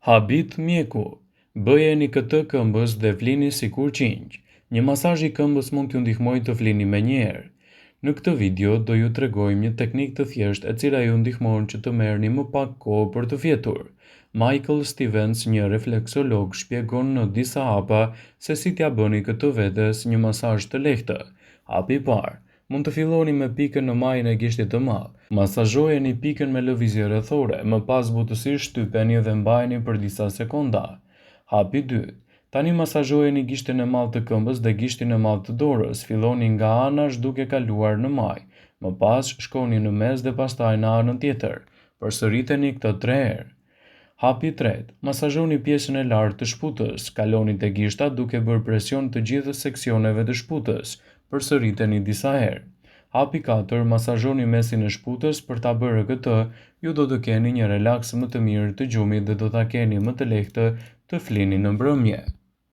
Habit mjeku. Bëjeni këtë këmbës dhe flini sikur qingj. Një masazh i këmbës mund t'ju ndihmojë të flini menjëherë. Në këtë video do ju tregojmë një teknikë të thjeshtë e cila ju ndihmon që të merrni më pak kohë për të fjetur. Michael Stevens, një refleksolog, shpjegon në disa hapa se si t'ja bëni këtë vetes një masazh të lehtë. Hapi i parë. Mund të filloni me pikën në majën e gishtit të madh. Masazhojeni pikën me lëvizje rrethore, më pas butësisht shtypeni dhe mbajeni për disa sekonda. Hapi i dytë. Tani masazhojeni gishtin e madh të këmbës dhe gishtin e madh të dorës. Filloni nga anash duke kaluar në majë. Më pas shkoni në mes dhe pastaj në anën tjetër. Përsëriteni këtë 3 herë. Hapi i tretë. Masazhoni pjesën e lartë të shputës. Kaloni te gishta duke bërë presion të gjithë seksioneve të shputës. Përsëriteni disa herë. Hapi i katër. Masazhoni mesin e shputës. Për ta bërë këtë, ju do të keni një relaks më të mirë të gjumit dhe do ta keni më të lehtë të flini në mbrëmje.